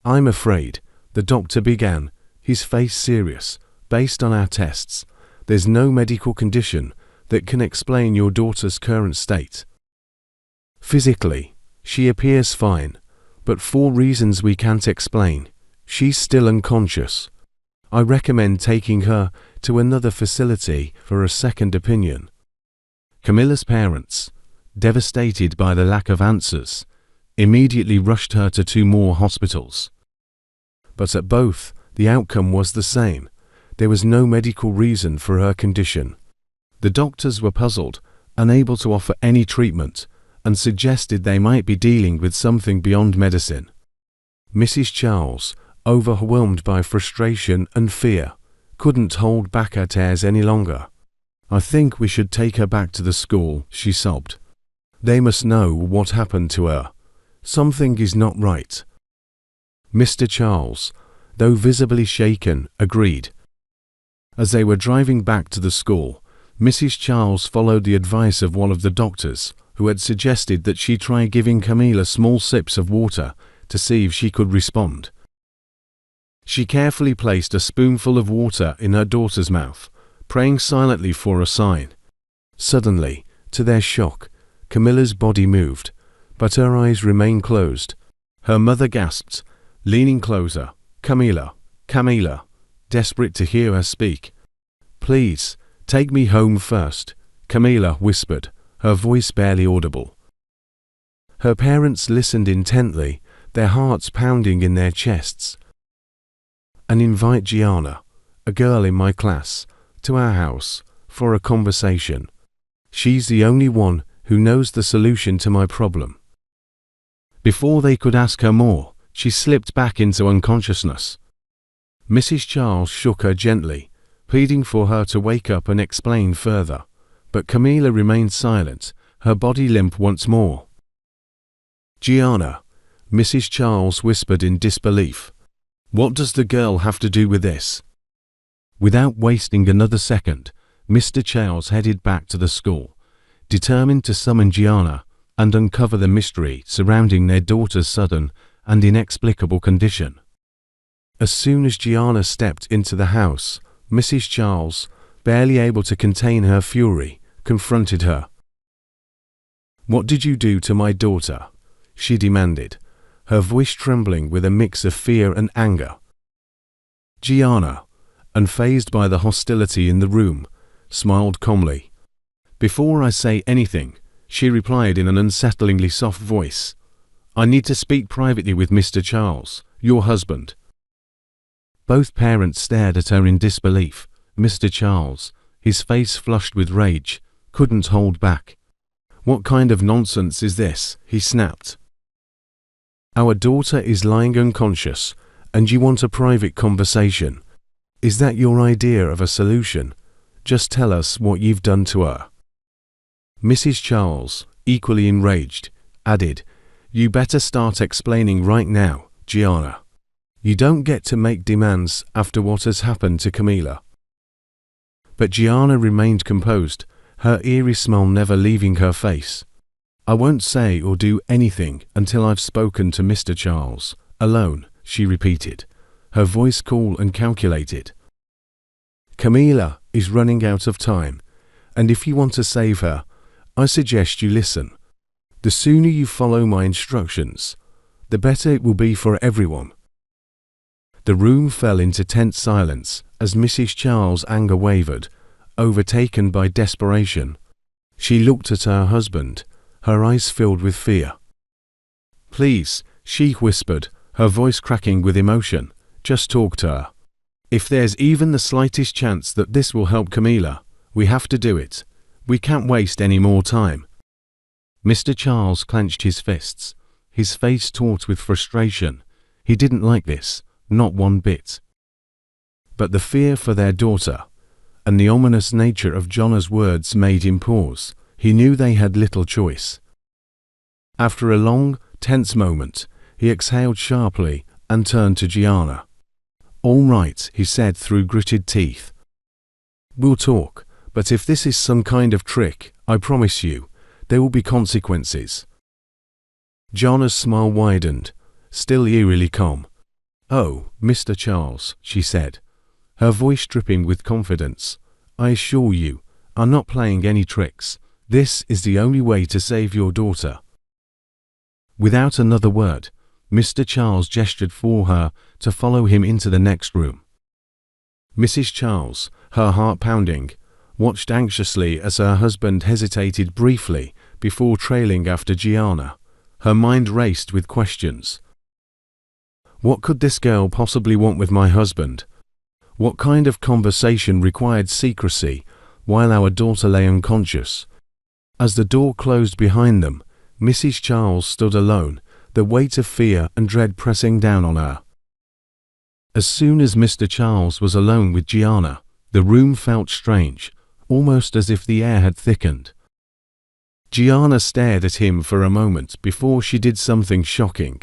"I'm afraid," the doctor began, his face serious, "based on our tests, there's no medical condition that can explain your daughter's current state. Physically, she appears fine, but for reasons we can't explain, she's still unconscious. I recommend taking her to another facility for a second opinion." Camilla's parents, devastated by the lack of answers, immediately rushed her to 2 more hospitals. But at both, the outcome was the same. There was no medical reason for her condition. The doctors were puzzled, unable to offer any treatment, and suggested they might be dealing with something beyond medicine. Mrs. Charles, overwhelmed by frustration and fear, couldn't hold back her tears any longer. "I think we should take her back to the school," she sobbed. "They must know what happened to her. Something is not right." Mr. Charles, though visibly shaken, agreed. As they were driving back to the school, Mrs. Charles followed the advice of one of the doctors, who had suggested that she try giving Camila small sips of water to see if she could respond. She carefully placed a spoonful of water in her daughter's mouth, praying silently for a sign. Suddenly, to their shock, Camilla's body moved, but her eyes remained closed. Her mother gasped, leaning closer, "Camila, Camila," desperate to hear her speak. "Please, take me home first," Camila whispered, her voice barely audible. Her parents listened intently, their hearts pounding in their chests. "And invite Gianna, a girl in my class, to our house for a conversation. She's the only one who knows the solution to my problem." Before they could ask her more, she slipped back into unconsciousness. Mrs. Charles shook her gently, pleading for her to wake up and explain further, but Camila remained silent, her body limp once more. "Gianna," Mrs. Charles whispered in disbelief. "What does the girl have to do with this?" Without wasting another second, Mr. Charles headed back to the school, determined to summon Gianna and uncover the mystery surrounding their daughter's sudden and inexplicable condition. As soon as Gianna stepped into the house, Mrs. Charles, barely able to contain her fury, confronted her. "What did you do to my daughter?" she demanded, her voice trembling with a mix of fear and anger. Gianna, unfazed by the hostility in the room, smiled calmly. "Before I say anything," she replied in an unsettlingly soft voice, "I need to speak privately with Mr. Charles, your husband." Both parents stared at her in disbelief. Mr. Charles, his face flushed with rage, couldn't hold back. "What kind of nonsense is this?" he snapped. "Our daughter is lying unconscious, and you want a private conversation. Is that your idea of a solution? Just tell us what you've done to her." Mrs. Charles, equally enraged, added, "You better start explaining right now, Gianna. You don't get to make demands after what has happened to Camila." But Gianna remained composed, her eerie smile never leaving her face. "I won't say or do anything until I've spoken to Mr. Charles, alone," she repeated, her voice cool and calculated. "Camila is running out of time, and if you want to save her, I suggest you listen. The sooner you follow my instructions, the better it will be for everyone." The room fell into tense silence as Mrs. Charles' anger wavered, overtaken by desperation. She looked at her husband, her eyes filled with fear. "Please," she whispered, her voice cracking with emotion. Just talk to her. If there's even the slightest chance that this will help Camila, we have to do it. We can't waste any more time. Mr. Charles clenched his fists, his face taut with frustration. He didn't like this, not one bit. But the fear for their daughter, and the ominous nature of Jonna's words made him pause. He knew they had little choice. After a long, tense moment, he exhaled sharply and turned to Gianna. "All right," he said through gritted teeth. "We'll talk, but if this is some kind of trick, I promise you, there will be consequences." Gianna's smile widened, still eerily calm. "Oh, Mr. Charles," she said, her voice dripping with confidence, "I assure you, I'm not playing any tricks. This is the only way to save your daughter." Without another word, Mr. Charles gestured for her to follow him into the next room. Mrs. Charles, her heart pounding, watched anxiously as her husband hesitated briefly before trailing after Gianna. Her mind raced with questions. What could this girl possibly want with my husband? What kind of conversation required secrecy while our daughter lay unconscious? As the door closed behind them, Mrs. Charles stood alone, the weight of fear and dread pressing down on her. As soon as Mr. Charles was alone with Gianna, the room felt strange, almost as if the air had thickened. Gianna stared at him for a moment before she did something shocking.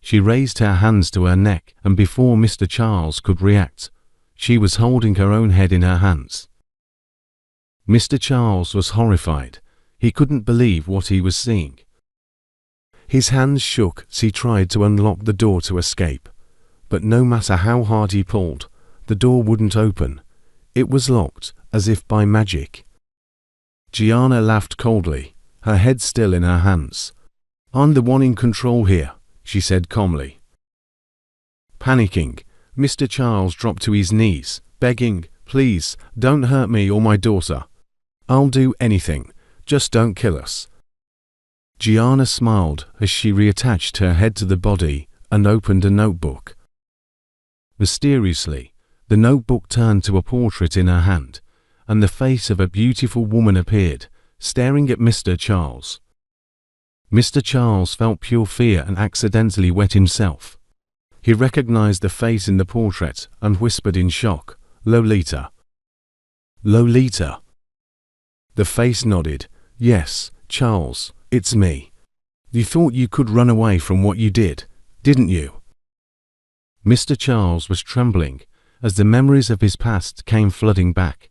She raised her hands to her neck, and before Mr. Charles could react, she was holding her own head in her hands. Mr. Charles was horrified. He couldn't believe what he was seeing. His hands shook as he tried to unlock the door to escape, but no matter how hard he pulled, the door wouldn't open. It was locked, as if by magic. Gianna laughed coldly, her head still in her hands. "I'm the one in control here," she said calmly. Panicking, Mr. Charles dropped to his knees, begging, "Please, don't hurt me or my daughter. I'll do anything, just don't kill us." Gianna smiled as she reattached her head to the body and opened a notebook. Mysteriously, the notebook turned to a portrait in her hand, and the face of a beautiful woman appeared, staring at Mr. Charles. Mr. Charles felt pure fear and accidentally wet himself. He recognized the face in the portrait and whispered in shock, "Lolita." "Lolita?" The face nodded. "Yes, Charles, it's me. You thought you could run away from what you did, didn't you?" Mr. Charles was trembling as the memories of his past came flooding back.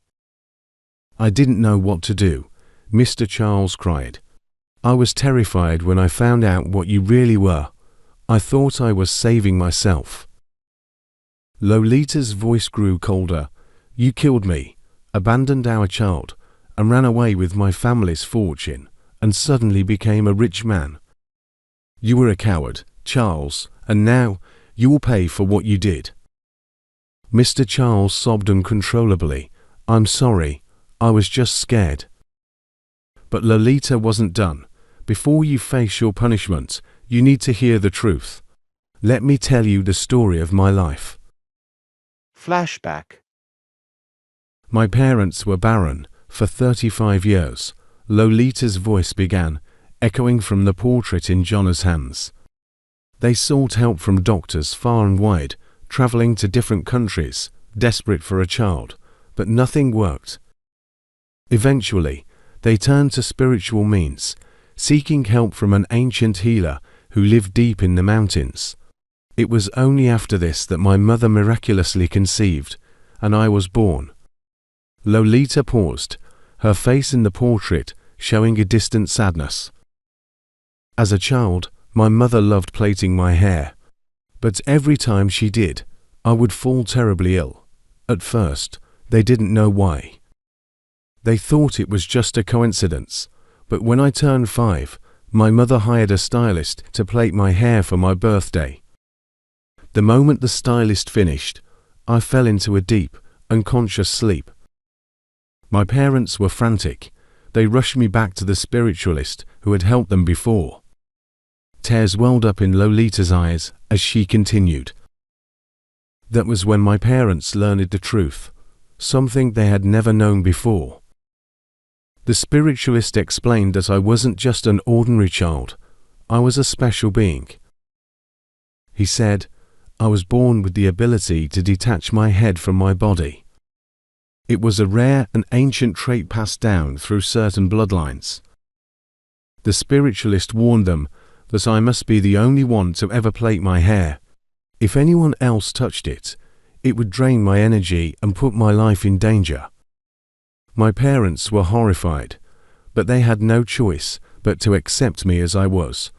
"I didn't know what to do," Mr. Charles cried. "I was terrified when I found out what you really were. I thought I was saving myself." Lolita's voice grew colder. "You killed me, abandoned our child, and ran away with my family's fortune, and suddenly became a rich man. You were a coward, Charles, and now you will pay for what you did." Mr. Charles sobbed uncontrollably. "I'm sorry, I was just scared." But Lolita wasn't done. "Before you face your punishment, you need to hear the truth. Let me tell you the story of my life." Flashback. My parents were barren for 35 years, Lolita's voice began, echoing from the portrait in Jonna's hands. They sought help from doctors far and wide, traveling to different countries, desperate for a child, but nothing worked. Eventually, they turned to spiritual means, seeking help from an ancient healer who lived deep in the mountains. It was only after this that my mother miraculously conceived, and I was born. Lolita paused, her face in the portrait showing a distant sadness. As a child, my mother loved plaiting my hair, but every time she did, I would fall terribly ill. At first, they didn't know why. They thought it was just a coincidence, but when I turned 5, my mother hired a stylist to plait my hair for my birthday. The moment the stylist finished, I fell into a deep, unconscious sleep. My parents were frantic. They rushed me back to the spiritualist who had helped them before. Tears welled up in Lolita's eyes as she continued. That was when my parents learned the truth, something they had never known before. The spiritualist explained that I wasn't just an ordinary child, I was a special being. He said, I was born with the ability to detach my head from my body. It was a rare and ancient trait passed down through certain bloodlines. The spiritualist warned them that I must be the only one to ever plait my hair. If anyone else touched it, it would drain my energy and put my life in danger. My parents were horrified, but they had no choice but to accept me as I was.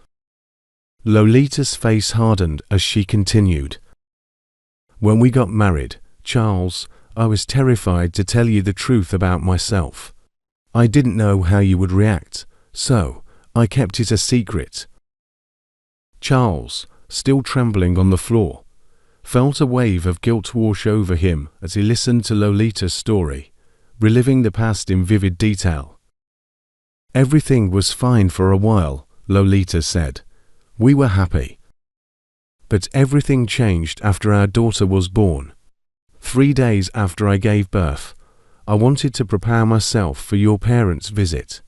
Lolita's face hardened as she continued. When we got married, Charles, I was terrified to tell you the truth about myself. I didn't know how you would react, so I kept it a secret. Charles, still trembling on the floor, felt a wave of guilt wash over him as he listened to Lolita's story, reliving the past in vivid detail. Everything was fine for a while, Lolita said. We were happy. But everything changed after our daughter was born. 3 days after I gave birth, I wanted to prepare myself for your parents' visit.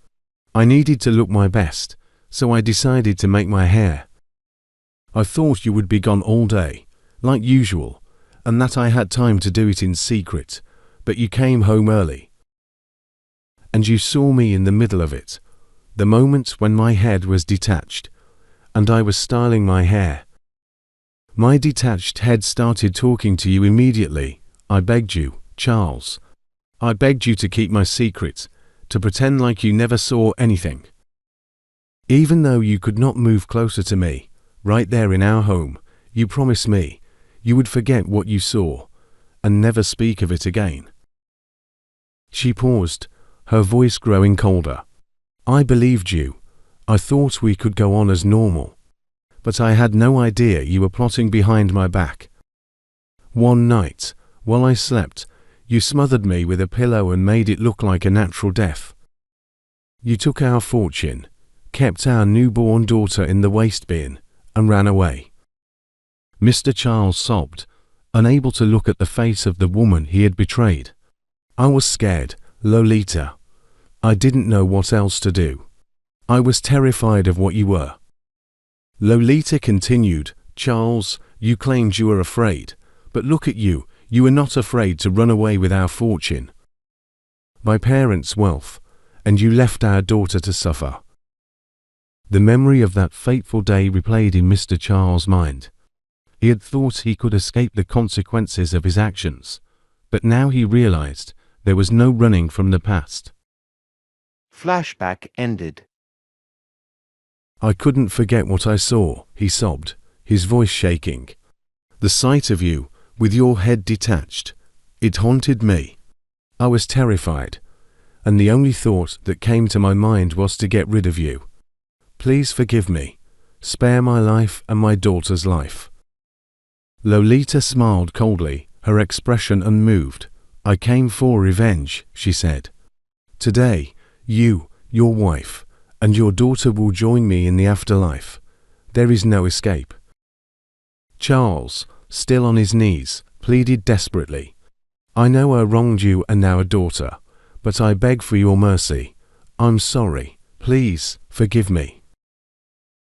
I needed to look my best, so I decided to make my hair. I thought you would be gone all day, like usual, and that I had time to do it in secret, but you came home early. And you saw me in the middle of it, the moment when my head was detached, and I was styling my hair. My detached head started talking to you immediately. I begged you, Charles. I begged you to keep my secret, to pretend like you never saw anything. Even though you could not move closer to me, right there in our home, you promised me you would forget what you saw and never speak of it again. She paused, her voice growing colder. I believed you. I thought we could go on as normal. But I had no idea you were plotting behind my back. One night, while I slept, you smothered me with a pillow and made it look like a natural death. You took our fortune, kept our newborn daughter in the waste bin, and ran away. Mr. Charles sobbed, unable to look at the face of the woman he had betrayed. I was scared, Lolita. I didn't know what else to do. I was terrified of what you were. Lolita continued, Charles, you claimed you were afraid, but look at you, you were not afraid to run away with our fortune. My parents' wealth, and you left our daughter to suffer. The memory of that fateful day replayed in Mr. Charles' mind. He had thought he could escape the consequences of his actions, but now he realized there was no running from the past. Flashback ended. I couldn't forget what I saw, he sobbed, his voice shaking. The sight of you, with your head detached, it haunted me. I was terrified, and the only thought that came to my mind was to get rid of you. Please forgive me. Spare my life and my daughter's life. Lolita smiled coldly, her expression unmoved. I came for revenge, she said. Today, you, your wife, and your daughter will join me in the afterlife. There is no escape. Charles, still on his knees, pleaded desperately. I know I wronged you and our daughter, but I beg for your mercy. I'm sorry. Please, forgive me.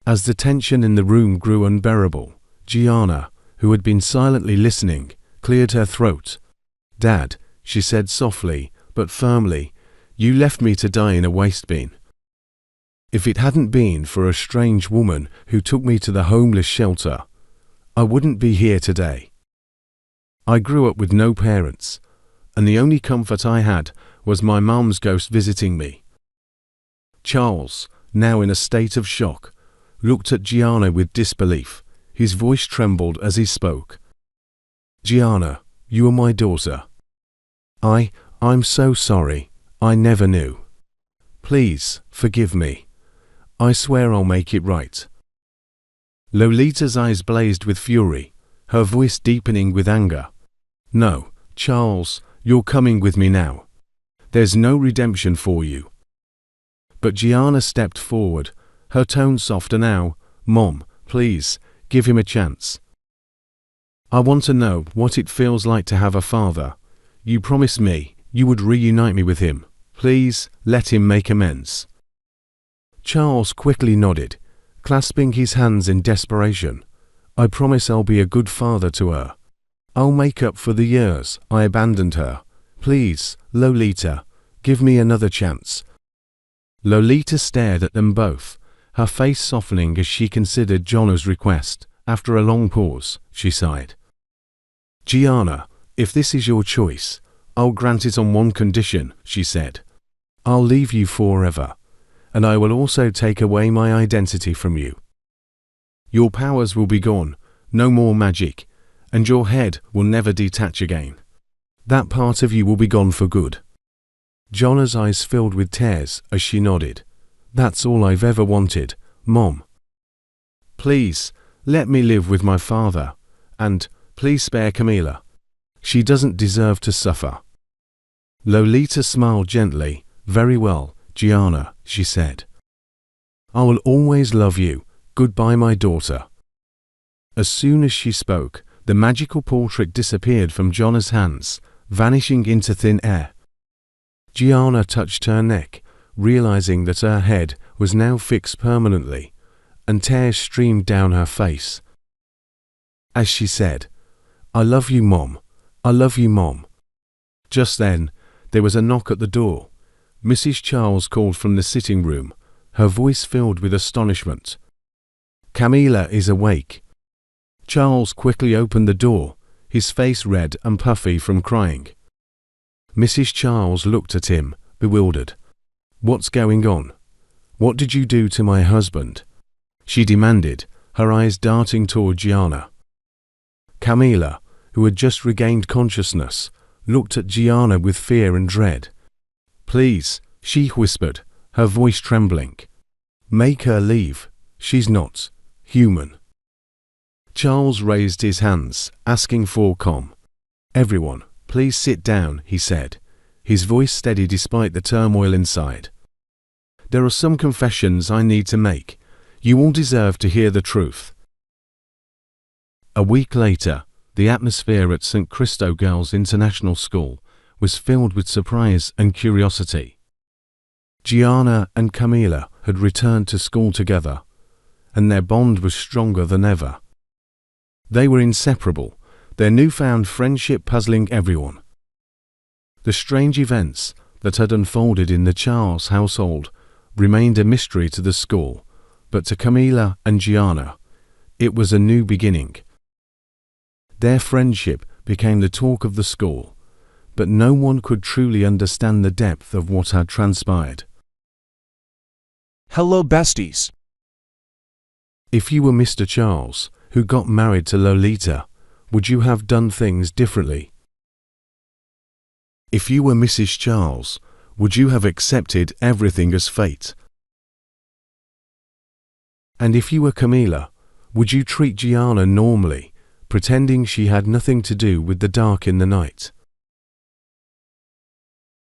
As the tension in the room grew unbearable, Gianna, who had been silently listening, cleared her throat. Dad, she said softly, but firmly, you left me to die in a waste bin. If it hadn't been for a strange woman who took me to the homeless shelter, I wouldn't be here today. I grew up with no parents, and the only comfort I had was my mum's ghost visiting me. Charles, now in a state of shock, looked at Gianna with disbelief. His voice trembled as he spoke. Gianna, you are my daughter. I'm so sorry. I never knew. Please, forgive me. I swear I'll make it right. Lolita's eyes blazed with fury, her voice deepening with anger. No, Charles, you're coming with me now. There's no redemption for you. But Gianna stepped forward, her tone softer now, Mom, please, give him a chance. I want to know what it feels like to have a father. You promised me you would reunite me with him. Please, let him make amends. Charles quickly nodded, clasping his hands in desperation. I promise I'll be a good father to her. I'll make up for the years I abandoned her. Please, Lolita, give me another chance. Lolita stared at them both, her face softening as she considered Jonna's request. After a long pause, she sighed. Gianna, if this is your choice, I'll grant it on one condition, she said. I'll leave you forever, and I will also take away my identity from you. Your powers will be gone, no more magic, and your head will never detach again. That part of you will be gone for good. Jonna's eyes filled with tears as she nodded. That's all I've ever wanted, Mom. Please, let me live with my father, and please spare Camila. She doesn't deserve to suffer. Lolita smiled gently. Very well, Gianna, she said. I will always love you. Goodbye, my daughter. As soon as she spoke, the magical portrait disappeared from Jonna's hands, vanishing into thin air. Gianna touched her neck, realizing that her head was now fixed permanently, and tears streamed down her face. As she said, I love you, Mom. I love you, Mom. Just then, there was a knock at the door. Mrs. Charles called from the sitting room, her voice filled with astonishment. Camila is awake. Charles quickly opened the door, his face red and puffy from crying. Mrs. Charles looked at him, bewildered. What's going on? What did you do to my husband? She demanded, her eyes darting toward Gianna. Camila, who had just regained consciousness, looked at Gianna with fear and dread. Please, she whispered, her voice trembling. Make her leave. She's not human. Charles raised his hands, asking for calm. Everyone, please sit down, he said, his voice steady despite the turmoil inside. There are some confessions I need to make. You all deserve to hear the truth. A week later, the atmosphere at St. Cristo Girls' International School was filled with surprise and curiosity. Gianna and Camila had returned to school together, and their bond was stronger than ever. They were inseparable, their newfound friendship puzzling everyone. The strange events that had unfolded in the Charles household remained a mystery to the school, but to Camila and Gianna, it was a new beginning. Their friendship became the talk of the school, but no one could truly understand the depth of what had transpired. Hello, besties. If you were Mr. Charles, who got married to Lolita, would you have done things differently? If you were Mrs. Charles, would you have accepted everything as fate? And if you were Camila, would you treat Gianna normally, pretending she had nothing to do with the dark in the night?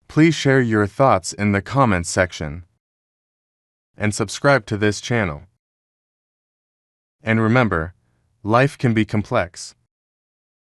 Please share your thoughts in the comments section and subscribe to this channel. And remember, life can be complex.